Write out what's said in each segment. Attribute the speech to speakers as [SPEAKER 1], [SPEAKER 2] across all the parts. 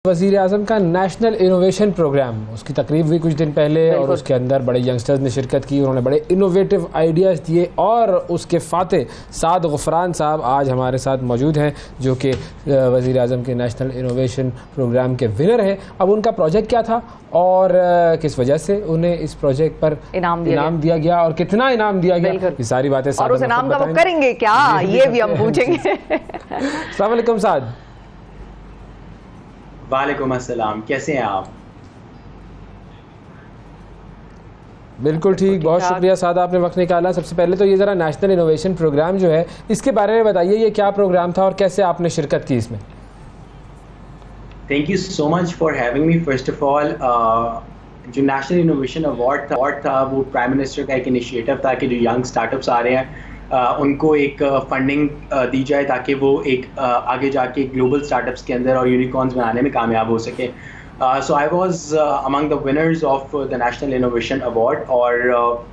[SPEAKER 1] वज़ीर आज़म का national innovation programme, उसकी तकरीब हुई कुछ दिन पहले और उसके अंदर बड़े यंगस्टर्स ने शिरकत की। उन्होंने बड़े इनोवेटिव आइडियाज़ दिए और उसके फ़ाते साद ग़फ़रान साहब आज हमारे साथ मौजूद हैं, जो कि वज़ीर आज़म के नेशनल इनोवेशन प्रोग्राम के विनर हैं। अब उनका प्रोजेक्ट क्या था और किस वजह से उन्हें इस प्रोजेक्ट पर इनाम दिया गया और कितना इनाम दिया गया, ये सारी बातें
[SPEAKER 2] और उस इनाम का वो करेंगे क्या, ये भी हम पूछेंगे।
[SPEAKER 1] अस्सलाम वालेकुम साद।
[SPEAKER 3] वालेकुम अस्सलाम, कैसे हैं आप?
[SPEAKER 1] बिल्कुल ठीक, बहुत शुक्रिया साद, आपने वक्त निकाला। सबसे पहले तो ये ज़रा नेशनल इनोवेशन प्रोग्राम जो है इसके बारे में बताइए, ये क्या प्रोग्राम था और कैसे आपने शिरकत की इसमें?
[SPEAKER 3] Thank you so much for having me. First of all, जो नेशनल इनोवेशन अवार्ड था वो प्राइम मिनिस्टर का एक इनिशिएटिव था कि जो यंग स्टार्टअप्स आ रहे हैं उनको एक फंडिंग दी जाए ताकि वो एक आगे जाके ग्लोबल स्टार्टअप्स के अंदर और यूनिकॉर्न्स बनाने में कामयाब हो सके। So I was among the winners of the national innovation award और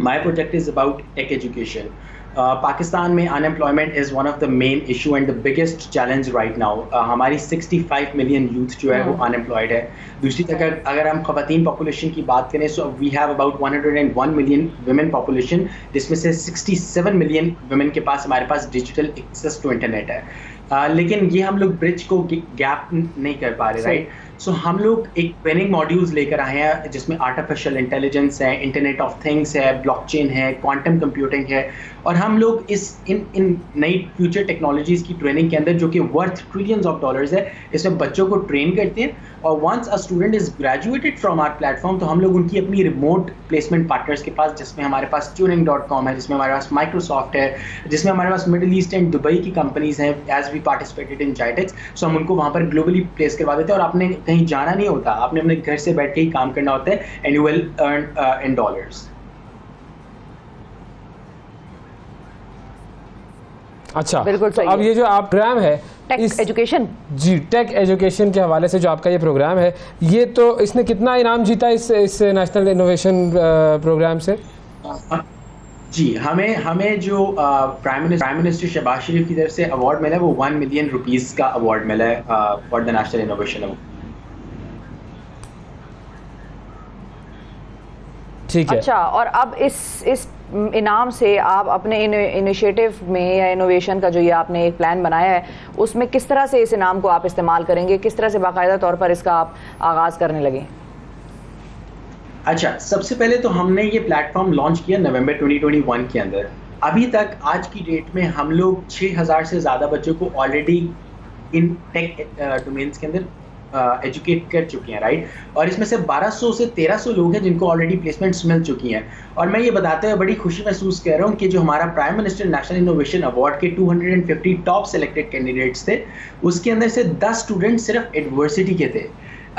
[SPEAKER 3] my project is about tech education. Pakistan में unemployment is one of the main issue and the biggest challenge right now. हमारी 65 million youth जो है वो unemployed है। दूसरी तरफ अगर हम ख़वातीन पॉपुलेशन की बात करें so we have about 101 million women population, जिसमें से 67 मिलियन वुमेन के पास हमारे पास डिजिटल एक्सेस टू इंटरनेट है। लेकिन ये हम लोग ब्रिज को गैप नहीं कर पा रहे, राइट? सो हम लोग एक ट्रेनिंग मॉड्यूल्स लेकर आए हैं जिसमें आर्टिफिशियल इंटेलिजेंस है, इंटरनेट ऑफ थिंग्स है, ब्लॉकचेन है, क्वांटम कंप्यूटिंग है, और हम लोग इन नई फ्यूचर टेक्नोलॉजीज़ की ट्रेनिंग के अंदर जो कि वर्थ ट्रिलियंस ऑफ डॉलर्स है, इसमें बच्चों को ट्रेन करते हैं। और once a student is graduated from our platform तो हम लोग उनकी अपनी रिमोट प्लेसमेंट पार्टनर्स के पास, जिसमें हमारे पास turing.com है, जिसमें हमारे पास माइक्रोसॉफ्ट है, जिसमें हमारे पास मिडिल ईस्ट एंड दुबई की कंपनीज हैं, एज वी पार्टिसिपेटेड इन जाइटेक्स। सो हम उनको वहाँ पर ग्लोबली प्लेस करवा देते हैं और आपने कहीं जाना नहीं होता, आपने अपने घर से बैठ के ही काम करना होता है and you will earn in dollars.
[SPEAKER 1] अच्छा, तो अब ये जो आप प्रोग्राम है
[SPEAKER 2] टेक एजुकेशन,
[SPEAKER 1] जी टेक एजुकेशन के हवाले से जो आपका ये प्रोग्राम है, ये तो इसने कितना इनाम जीता इस नेशनल इनोवेशन प्रोग्राम से?
[SPEAKER 3] जी, हमें जो प्राइम मिनिस्टर शहबाज शरीफ की तरफ से अवार्ड मिला है वो 1 मिलियन रुपीस का अवार्ड मिला है for the national innovation award.
[SPEAKER 1] ठीक है।
[SPEAKER 2] अच्छा, और अब इस इनाम से आप अपने इनिशिएटिव में या इनोवेशन का जो ये आपने एक प्लान बनाया है उसमें किस तरह से इस इनाम को आप इस्तेमाल करेंगे, किस तरह से बाकायदा तौर पर इसका आप आगाज़ करने लगे?
[SPEAKER 3] अच्छा, सबसे पहले तो हमने ये प्लेटफॉर्म लॉन्च किया नवंबर 2021 के अंदर। अभी तक आज की डेट में हम लोग 6000 से ज़्यादा बच्चों को ऑलरेडी इन टेक डोमेन्स के अंदर एजुकेट कर चुके हैं, राइट? और इसमें से 1200 से 1300 लोग हैं जिनको ऑलरेडी प्लेसमेंट्स मिल चुकी हैं। और मैं ये बताते हुए बड़ी खुशी महसूस कर रहा हूँ कि जो हमारा prime minister national innovation award के 250 टॉप सेलेक्टेड कैंडिडेट्स थे, उसके अंदर से 10 स्टूडेंट सिर्फ यूनिवर्सिटी के थे।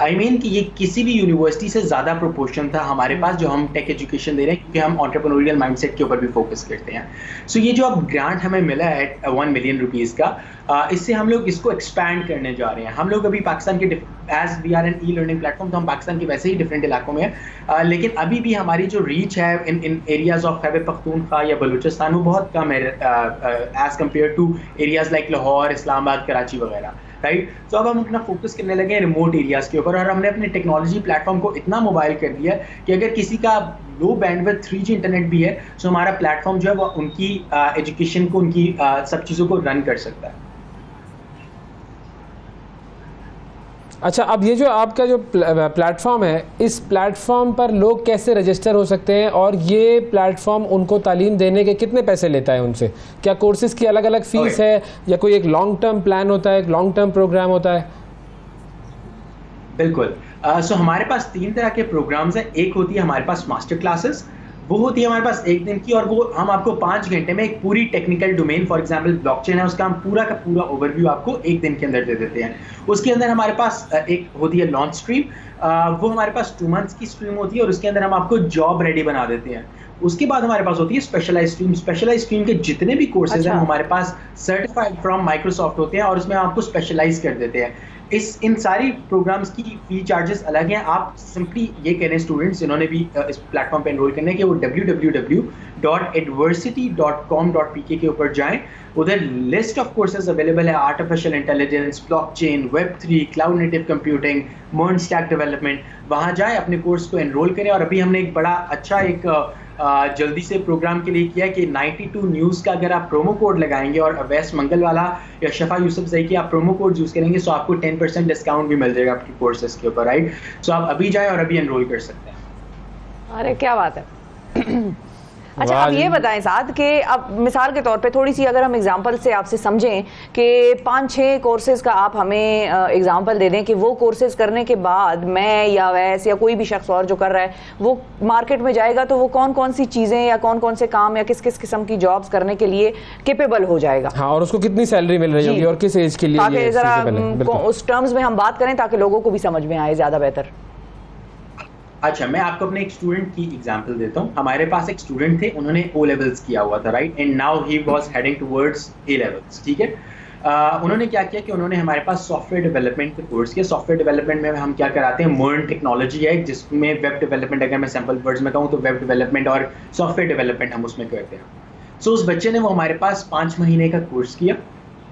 [SPEAKER 3] आई मीन कि ये किसी भी यूनिवर्सिटी से ज़्यादा प्रोपोर्शन था हमारे पास जो हम टेक एजुकेशन दे रहे हैं, क्योंकि हम एंटरप्रेन्योरियल माइंडसेट के ऊपर भी फोकस करते हैं। सो ये जो अब ग्रांट हमें मिला है 1 मिलियन रुपीज़ का, इससे हम लोग इसको एक्सपैंड करने जा रहे हैं। हम लोग अभी पाकिस्तान के as we are an e learning platform, तो हम पाकिस्तान के वैसे ही डिफरेंट इलाकों में हैं, लेकिन अभी भी हमारी जो रीच है इन एरियाज़ ऑफ खैबर पख्तूनख्वा या बलूचिस्तान वो बहुत कम है as compare to areas like Lahore, Islamabad, Karachi वगैरह, राइट? तो अब हम अपना फोकस करने लगे रिमोट एरियाज़ के ऊपर और हमने अपने टेक्नोलॉजी प्लेटफॉर्म को इतना मोबाइल कर दिया कि अगर किसी का लो बैंडविड्थ 3G इंटरनेट भी है तो हमारा प्लेटफॉर्म जो है वो उनकी एजुकेशन को, उनकी सब चीज़ों को रन कर सकता है।
[SPEAKER 1] अच्छा, अब ये जो आपका जो प्लेटफॉर्म है, इस प्लेटफॉर्म पर लोग कैसे रजिस्टर हो सकते हैं और ये प्लेटफॉर्म उनको तालीम देने के कितने पैसे लेता है उनसे? क्या कोर्सेज़ की अलग अलग फ़ीस है या कोई एक लॉन्ग टर्म प्लान होता है, एक लॉन्ग टर्म प्रोग्राम होता है?
[SPEAKER 3] बिल्कुल। सो हमारे पास 3 तरह के प्रोग्राम्स हैं। एक होती है हमारे पास मास्टर क्लासेस, वो होती है हमारे पास 1 दिन की, और वो हम आपको 5 घंटे में एक पूरी technical domain, for example blockchain है, उसका हम पूरा का पूरा ओवरव्यू आपको 1 दिन के अंदर दे देते हैं। उसके अंदर हमारे पास एक होती है लॉन्च स्ट्रीम, वो हमारे पास 2 मंथ्स की स्ट्रीम होती है और उसके अंदर हम आपको जॉब रेडी बना देते हैं। उसके बाद हमारे पास होती है स्पेशलाइज स्ट्रीम। स्पेशलाइज स्ट्रीम के जितने भी कोर्सेज हैं हमारे पास सर्टिफाइड फ्रॉम माइक्रोसॉफ्ट होते हैं और उसमें आपको स्पेशलाइज कर देते हैं। इन सारी प्रोग्राम्स की फी चार्जेस अलग हैं। आप सिंपली ये कह रहे हैं स्टूडेंट्स जिन्होंने भी इस प्लेटफॉर्म पे एनरोल करना है कि वो www.adversity.com.pk के ऊपर जाएं। उधर लिस्ट ऑफ कोर्सेज अवेलेबल है, artificial intelligence, blockchain, Web3, cloud native computing, MERN stack development, वहाँ जाएं, अपने कोर्स को एनरोल करें। और अभी हमने एक बड़ा अच्छा एक जल्दी से प्रोग्राम के लिए किया कि 92 न्यूज़ का अगर आप प्रोमो कोड लगाएंगे और अवैस मंगलवाला या शफा यूसुफजई की आप प्रोमो कोड यूज़ करेंगे तो आपको 10% डिस्काउंट भी मिल जाएगा आपके कोर्सेज के ऊपर, राइट। सो आप अभी जाएं और अभी एनरोल कर सकते हैं।
[SPEAKER 2] अरे क्या बात है। अच्छा, आप ये बताएं साथ कि अब मिसाल के तौर पे थोड़ी सी अगर हम एग्जांपल से आपसे समझें कि 5-6 कोर्सेज का आप हमें एग्जांपल दे दें कि वो कोर्सेज करने के बाद मैं या वैसे या कोई भी शख्स और जो कर रहा है वो मार्केट में जाएगा तो वो कौन कौन सी चीज़ें या कौन कौन से काम या किस किस किस्म की जॉब्स करने के लिए केपेबल हो जाएगा।
[SPEAKER 1] हाँ, और उसको कितनी सैलरी मिल रही होगी और किस एज के लिए,
[SPEAKER 2] ताकि ज़रा उस टर्म्स में हम बात करें ताकि लोगों को भी समझ में आए ज़्यादा बेहतर।
[SPEAKER 3] अच्छा, मैं आपको अपने एक स्टूडेंट की एग्जांपल देता हूँ। हमारे पास एक स्टूडेंट थे, उन्होंने ओ लेवल्स किया हुआ था, right, and now he was heading towards A levels, ठीक है। उन्होंने क्या किया कि उन्होंने हमारे पास सॉफ्टवेयर डेवलपमेंट का कोर्स किया। सॉफ्टवेयर डेवलपमेंट में हम क्या कराते हैं, मर्न टेक्नोलॉजी है जिसमें वेब डेवलपमेंट, अगर मैं सिंपल वर्ड्स में कहूँ तो वेब डेवलपमेंट और सॉफ्टवेयर डेवलपमेंट हम उसमें करते हैं। सो उस बच्चे ने वो हमारे पास 5 महीने का कोर्स किया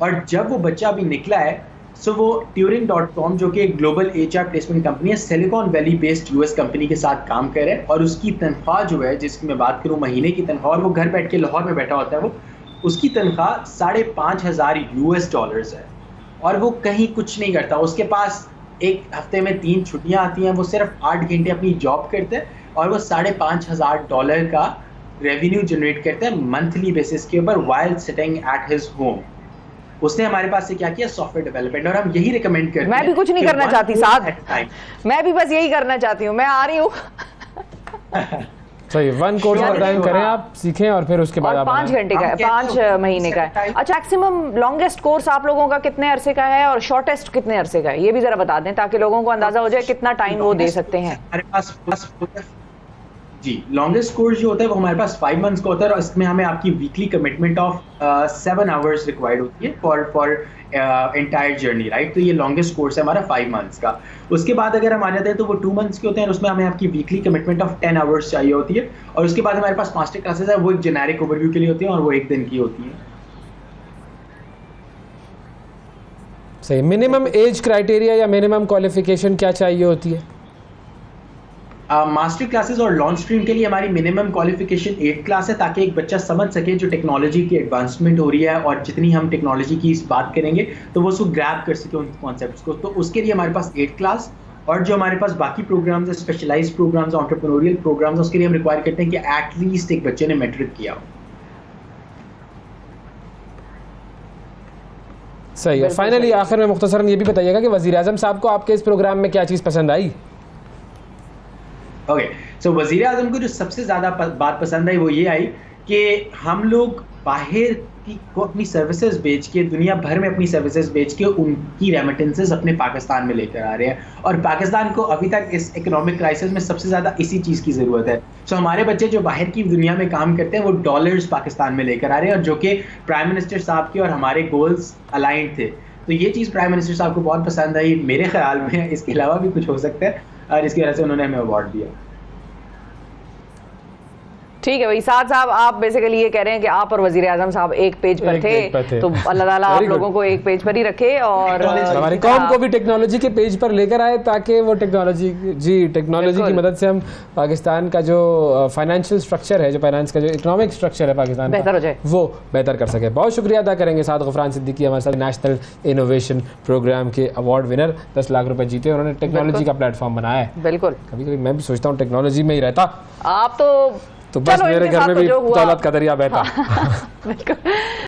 [SPEAKER 3] और जब वो बच्चा अभी निकला है सो वो Turing.com जो कि एक ग्लोबल HR प्लेसमेंट कंपनी है, silicon valley based US company के साथ काम कर रहे हैं। और उसकी तनख्वाह जो है, जिसकी मैं बात करूँ महीने की तनख्वाह, और वो घर बैठ के लाहौर में बैठा होता है, वो उसकी तनख्वाह $5,500 है और वो कहीं कुछ नहीं करता। उसके पास एक हफ्ते में 3 छुट्टियाँ आती हैं, वो सिर्फ 8 घंटे अपनी जॉब करते हैं और वो $5,500 का रेवेन्यू जनरेट करते हैं मंथली बेसिस के ऊपर while sitting at his home. उसने हमारे पास से क्या किया, सॉफ्टवेयर डेवलपमेंट। और हम यही रिकमेंड करते हैं।
[SPEAKER 2] मैं भी कुछ नहीं करना चाहती साथ, मैं भी बस यही करना चाहती हूँ, मैं आ रही हूँ।
[SPEAKER 1] सही, 1 कोर्स का टाइम करें आप, सीखें और फिर उसके बाद
[SPEAKER 2] 5 घंटे का है, 5 महीने का है। अच्छा, मैक्सिमम लॉन्गेस्ट कोर्स आप लोगों का कितने अरसे का है और शॉर्टेस्ट कितने अरसे का है, ये भी जरा बता दें ताकि लोगों को अंदाजा हो जाए कितना टाइम वो दे सकते हैं।
[SPEAKER 3] हमारे पास जी लॉन्गेस्ट कोर्स जो होता है वो हमारे पास 5 मंथ्स का होता है और इसमें हमें आपकी weekly commitment of 7 hours required होती है फॉर एंटायर जर्नी, राइट। तो ये लॉन्गेस्ट कोर्स है हमारा 5 मंथ्स का। उसके बाद अगर हम आ जाते हैं तो वो 2 मंथ्स के होते हैं और उसमें हमें आपकी वीकली कमिटमेंट ऑफ 10 आवर्स चाहिए होती है। और उसके बाद हमारे पास मास्टर क्लासेस है, वो एक जेनेरिक ओवरव्यू के लिए होती है और वो 1 दिन की होती है।
[SPEAKER 1] सही, मिनिमम एज क्राइटेरिया या मिनिमम क्वालिफिकेशन क्या चाहिए होती है?
[SPEAKER 3] मास्टर क्लासेस और लॉन्च स्ट्रीम के लिए हमारी मिनिमम क्वालिफिकेशन 8 क्लास है ताकि एक बच्चा समझ सके जो टेक्नोलॉजी की एडवांसमेंट हो रही है और जितनी हम टेक्नोलॉजी की इस बात करेंगे तो वो उसको ग्रैब कर सके उन कॉन्सेप्ट्स को। तो उसके लिए हमारे पास 8 क्लास और जो हमारे पास बाकी प्रोग्राम्स है, स्पेशलाइज्ड प्रोग्राम्स, एंटरप्रेन्योरियल प्रोग्राम्स, उसके लिए हम रिक्वायर करते हैं कि एटलीस्ट एक बच्चे ने मैट्रिक किया हो।
[SPEAKER 1] सही है। फाइनली आखिर में मुख्तसरन ये भी बताइएगा कि वज़ीर आज़म साहब को आपके इस प्रोग्राम में क्या चीज़ पसंद आई?
[SPEAKER 3] ओके, सो वज़ीर आज़म को जो सबसे ज़्यादा बात पसंद आई वो ये आई कि हम लोग बाहर की को अपनी सर्विसेज बेच के, दुनिया भर में अपनी सर्विसेज बेच के उनकी रेमिटेंसेस अपने पाकिस्तान में लेकर आ रहे हैं। और पाकिस्तान को अभी तक इस इकोनॉमिक क्राइसिस में सबसे ज़्यादा इसी चीज़ की ज़रूरत है। सो हमारे बच्चे जो बाहर की दुनिया में काम करते हैं वो डॉलर्स पाकिस्तान में लेकर आ रहे हैं और जो कि प्राइम मिनिस्टर साहब के और हमारे गोल्स अलाइंड थे। तो ये चीज़ प्राइम मिनिस्टर साहब को बहुत पसंद आई मेरे ख्याल में। इसके अलावा भी कुछ हो सकता है और इसकी वजह से उन्होंने हमें अवार्ड दिया।
[SPEAKER 2] ठीक है भाई, साथ साहब आप बेसिकली ये कह रहे हैं कि आप और वजीर आजम साहब एक पेज पर थे, तो अल्लाह ताला आप लोगों को एक पेज पर ही रखे और
[SPEAKER 1] हमारी कौम को भी टेक्नोलॉजी के पेज पर लेकर आए ताकि वो टेक्नोलॉजी की मदद से हम पाकिस्तान का जो फाइनेंशियल स्ट्रक्चर है, जो फाइनेंस का जो इकोनॉमिक स्ट्रक्चर है पाकिस्तान
[SPEAKER 2] बेहतर हो जाए,
[SPEAKER 1] वो बेहतर कर सके। बहुत शुक्रिया अदा करेंगे साद गफरान सिद्दीकी, हमारे साथ नेशनल इनोवेशन प्रोग्राम के अवार्ड विनर, 10 लाख रुपए जीते, उन्होंने टेक्नोलॉजी का प्लेटफॉर्म बनाया है।
[SPEAKER 2] बिल्कुल,
[SPEAKER 1] कभी कभी मैं भी सोचता हूँ टेक्नोलॉजी में ही रहता,
[SPEAKER 2] आप तो
[SPEAKER 1] बस मेरे घर में भी दौलत का दरिया बहता।
[SPEAKER 2] बिल्कुल।